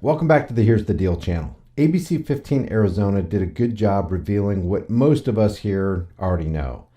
Welcome back to the Here's the Deal channel. ABC 15 Arizona did a good job revealing what most of us here already know.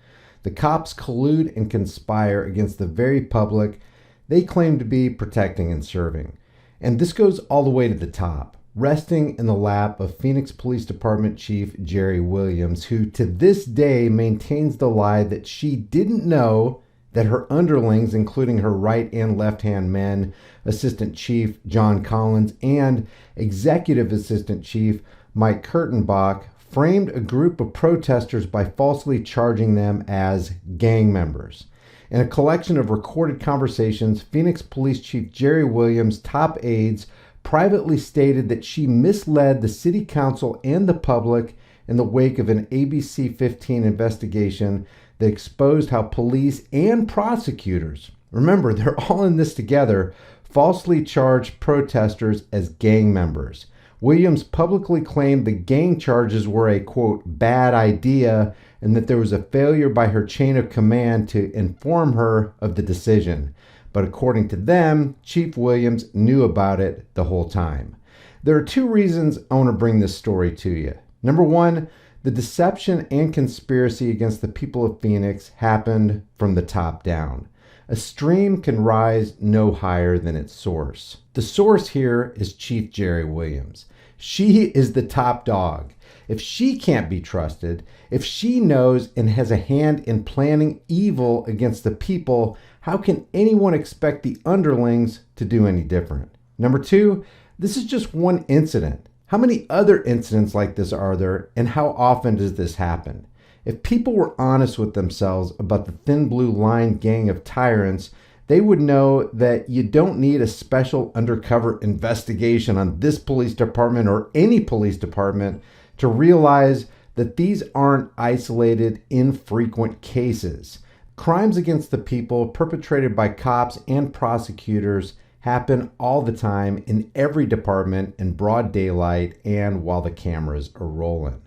The cops collude and conspire against the very public they claim to be protecting and serving. And this goes all the way to the top, resting in the lap of Phoenix Police Department Chief Jerry Williams, who to this day maintains the lie that she didn't know that her underlings, including her right and left-hand men, Assistant Chief John Collins and Executive Assistant Chief Mike Kurtenbach, framed a group of protesters by falsely charging them as gang members. In a collection of recorded conversations, Phoenix Police Chief Jerry Williams' top aides privately stated that she misled the city council and the public in the wake of an ABC 15 investigation that exposed how police and prosecutors, remember, they're all in this together, falsely charged protesters as gang members. Williams publicly claimed the gang charges were a, quote, bad idea, and that there was a failure by her chain of command to inform her of the decision. But according to them, Chief Williams knew about it the whole time. There are two reasons I want to bring this story to you. Number one, the deception and conspiracy against the people of Phoenix happened from the top down. A stream can rise no higher than its source. The source here is Chief Jerry Williams. She is the top dog. If she can't be trusted, if she knows and has a hand in planning evil against the people, how can anyone expect the underlings to do any different? Number two, this is just one incident. How many other incidents like this are there, and how often does this happen? If people were honest with themselves about the thin blue line gang of tyrants, they would know that you don't need a special undercover investigation on this police department or any police department to realize that these aren't isolated, infrequent cases. Crimes against the people perpetrated by cops and prosecutors happen all the time in every department in broad daylight and while the cameras are rolling.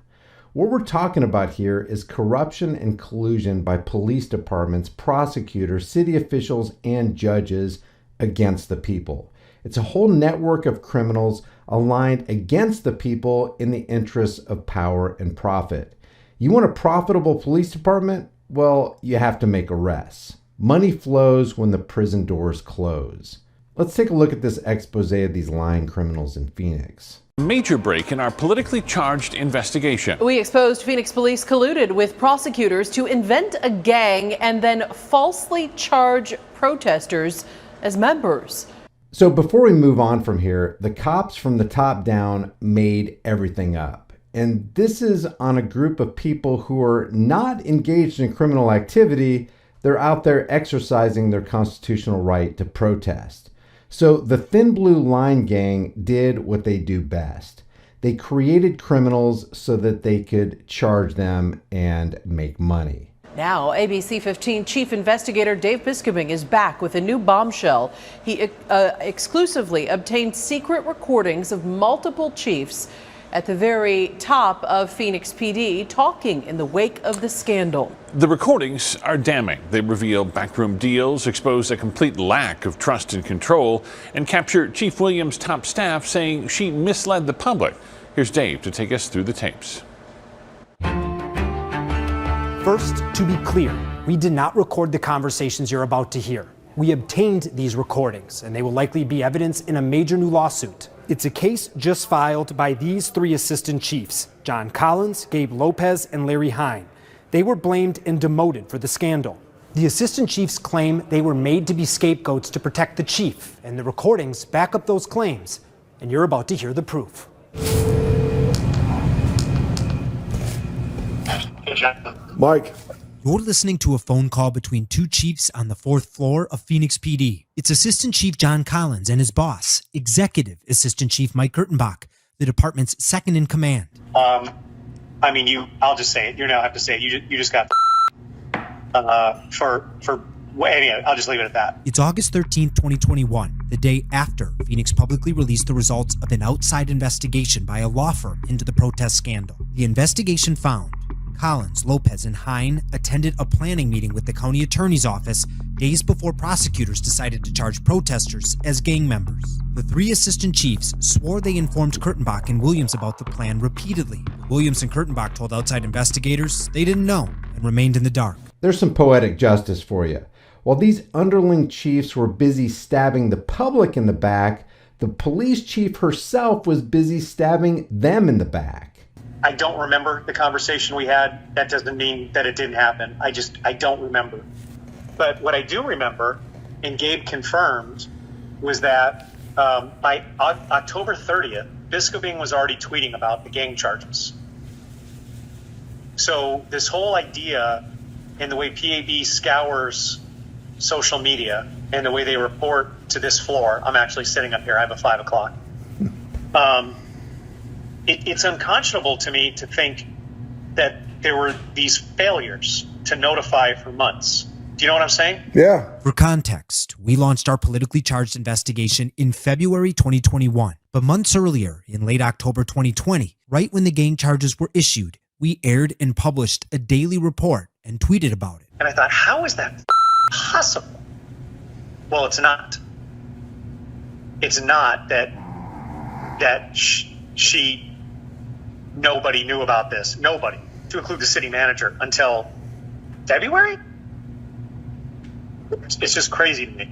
What we're talking about here is corruption and collusion by police departments, prosecutors, city officials, and judges against the people. It's a whole network of criminals aligned against the people in the interests of power and profit. You want a profitable police department? Well, you have to make arrests. Money flows when the prison doors close. Let's take a look at this expose of these lying criminals in Phoenix. Major break in our politically charged investigation. We exposed Phoenix police colluded with prosecutors to invent a gang and then falsely charge protesters as members. So before we move on from here, the cops from the top down made everything up. And this is on a group of people who are not engaged in criminal activity. They're out there exercising their constitutional right to protest. So the Thin Blue Line gang did what they do best. They created criminals so that they could charge them and make money. Now, ABC 15 Chief Investigator Dave Biskobing is back with a new bombshell. He exclusively obtained secret recordings of multiple chiefs at the very top of Phoenix PD talking in the wake of the scandal. The recordings are damning. They reveal backroom deals, expose a complete lack of trust and control, and capture Chief Williams' top staff saying she misled the public. Here's Dave to take us through the tapes. First, to be clear, we did not record the conversations you're about to hear. We obtained these recordings, and they will likely be evidence in a major new lawsuit. It's a case just filed by these three assistant chiefs, John Collins, Gabe Lopez, and Larry Hine. They were blamed and demoted for the scandal. The assistant chiefs claim they were made to be scapegoats to protect the chief, and the recordings back up those claims. And you're about to hear the proof. Mike. You're listening to a phone call between two chiefs on the 4th floor of Phoenix PD. It's Assistant Chief John Collins and his boss, Executive Assistant Chief Mike Kurtenbach, the department's second in command. I'll just say it. You now have to say it. You just got anyway, I'll just leave it at that. It's August 13th, 2021, the day after Phoenix publicly released the results of an outside investigation by a law firm into the protest scandal. The investigation found Collins, Lopez, and Hine attended a planning meeting with the county attorney's office days before prosecutors decided to charge protesters as gang members. The three assistant chiefs swore they informed Kurtenbach and Williams about the plan repeatedly. Williams and Kurtenbach told outside investigators they didn't know and remained in the dark. There's some poetic justice for you. While these underling chiefs were busy stabbing the public in the back, the police chief herself was busy stabbing them in the back. I don't remember the conversation we had. That doesn't mean that it didn't happen. I don't remember. But what I do remember, and Gabe confirmed, was that by October 30th, Biskobing was already tweeting about the gang charges. So this whole idea and the way PAB scours social media and the way they report to this floor, I'm actually sitting up here, I have a 5 o'clock. It's unconscionable to me to think that there were these failures to notify for months. Do you know what I'm saying? Yeah. For context, we launched our politically charged investigation in February 2021. But months earlier, in late October 2020, right when the gang charges were issued, we aired and published a daily report and tweeted about it. And I thought, how is that possible? Well, it's not. It's not that nobody knew about this. Nobody, to include the city manager, until February? It's just crazy to me.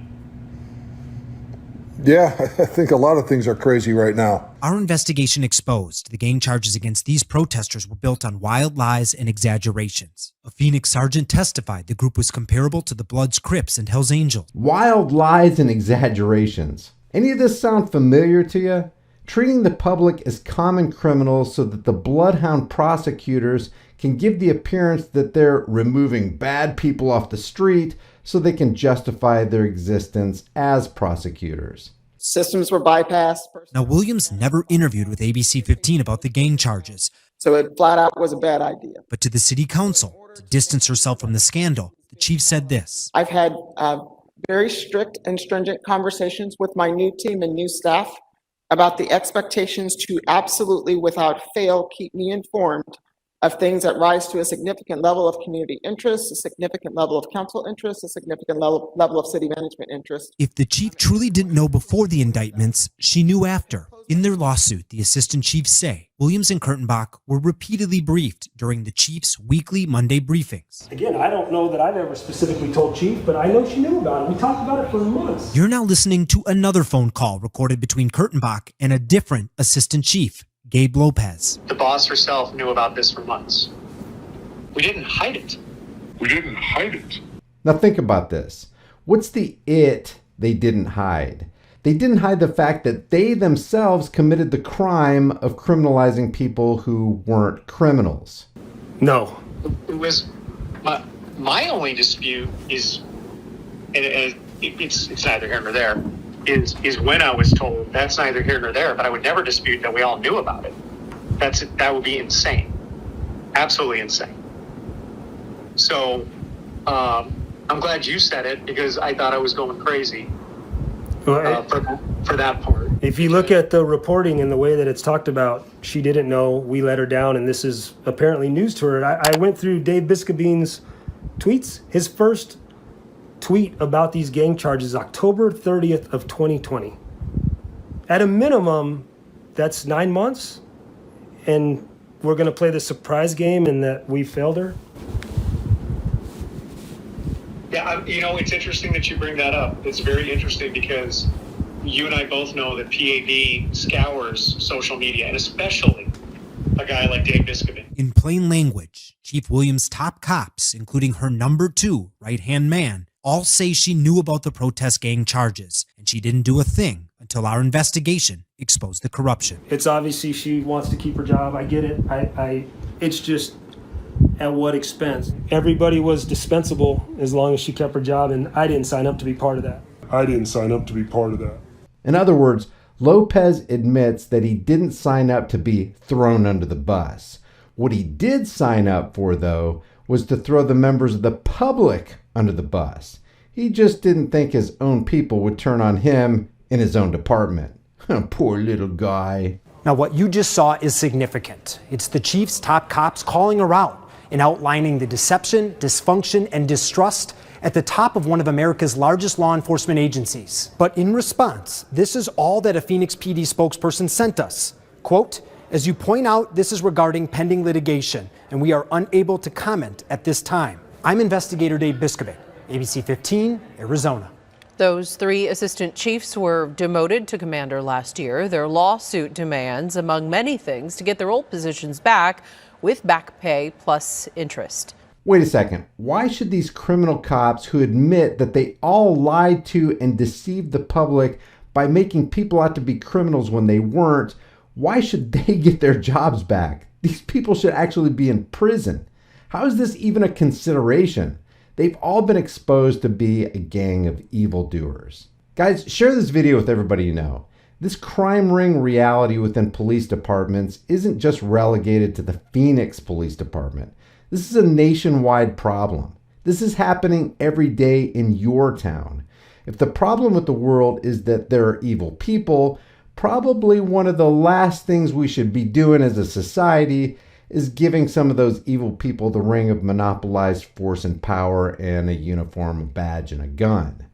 Yeah, I think a lot of things are crazy right now. Our investigation exposed the gang charges against these protesters were built on wild lies and exaggerations. A Phoenix sergeant testified the group was comparable to the Bloods, Crips, and Hells Angels. Wild lies and exaggerations. Any of this sound familiar to you? Treating the public as common criminals so that the bloodhound prosecutors can give the appearance that they're removing bad people off the street so they can justify their existence as prosecutors. Systems were bypassed. Now, Williams never interviewed with ABC 15 about the gang charges. So it flat out was a bad idea. But to the city council, to distance herself from the scandal, the chief said this. I've had very strict and stringent conversations with my new team and new staff about the expectations to absolutely, without fail, keep me informed of things that rise to a significant level of community interest, a significant level of council interest, a significant level of city management interest. If the chief truly didn't know before the indictments, she knew after. In their lawsuit, the assistant chiefs say Williams and Kurtenbach were repeatedly briefed during the chief's weekly Monday briefings. Again, I don't know that I've ever specifically told Chief, but I know she knew about it. We talked about it for months. You're now listening to another phone call recorded between Kurtenbach and a different assistant chief, Gabe Lopez. The boss herself knew about this for months. We didn't hide it. Now think about this. What's the it they didn't hide? They didn't hide the fact that they themselves committed the crime of criminalizing people who weren't criminals. No. It was my only dispute is, and it's neither here nor there, is when I was told. That's neither here nor there, but I would never dispute that we all knew about it. That would be insane, absolutely insane. So I'm glad you said it, because I thought I was going crazy for that part. If you look at the reporting and the way that it's talked about, she didn't know, we let her down, and this is apparently news to her. I went through Dave Biskobing's tweets. His first tweet about these gang charges, October 30th of 2020. At a minimum, that's 9 months, and we're going to play the surprise game in that we failed her. Yeah, it's interesting that you bring that up. It's very interesting because you and I both know that PAB scours social media, and especially a guy like Dave Biskobing. In plain language, Chief Williams' top cops, including her number 2 right-hand man, all say she knew about the protest gang charges, and she didn't do a thing until our investigation exposed the corruption. It's obviously she wants to keep her job. I get it. It's just at what expense? Everybody was dispensable as long as she kept her job, and I didn't sign up to be part of that. In other words, Lopez admits that he didn't sign up to be thrown under the bus. What he did sign up for, though, was to throw the members of the public under the bus. He just didn't think his own people would turn on him in his own department. Poor little guy. Now, what you just saw is significant. It's the chief's top cops calling her out in outlining the deception, dysfunction, and distrust at the top of one of America's largest law enforcement agencies. But in response, this is all that a Phoenix PD spokesperson sent us. Quote, "As you point out, this is regarding pending litigation, and we are unable to comment at this time. I'm Investigator Dave Biskobing, ABC 15, Arizona." Those 3 assistant chiefs were demoted to commander last year. Their lawsuit demands, among many things, to get their old positions back with back pay plus interest. Wait a second. Why should these criminal cops who admit that they all lied to and deceived the public by making people out to be criminals when they weren't, why should they get their jobs back? These people should actually be in prison. How is this even a consideration? They've all been exposed to be a gang of evildoers. Guys, share this video with everybody you know. This crime ring reality within police departments isn't just relegated to the Phoenix Police Department. This is a nationwide problem. This is happening every day in your town. If the problem with the world is that there are evil people, probably one of the last things we should be doing as a society is giving some of those evil people the ring of monopolized force and power and a uniform, a badge, and a gun.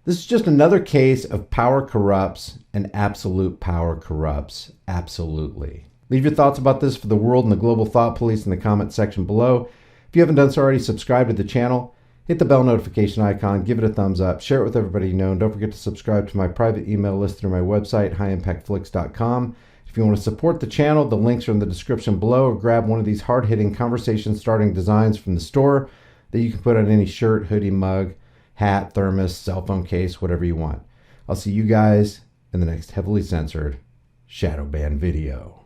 This is just another case of power corrupts and absolute power corrupts absolutely. Leave your thoughts about this for the world and the global thought police in the comment section below. If you haven't done so already, subscribe to the channel, hit the bell notification icon, give it a thumbs up, share it with everybody you know, and don't forget to subscribe to my private email list through my website, highimpactflix.com. If you want to support the channel, the links are in the description below, or grab one of these hard-hitting conversation-starting designs from the store that you can put on any shirt, hoodie, mug, hat, thermos, cell phone case, whatever you want. I'll see you guys in the next heavily censored shadow ban video.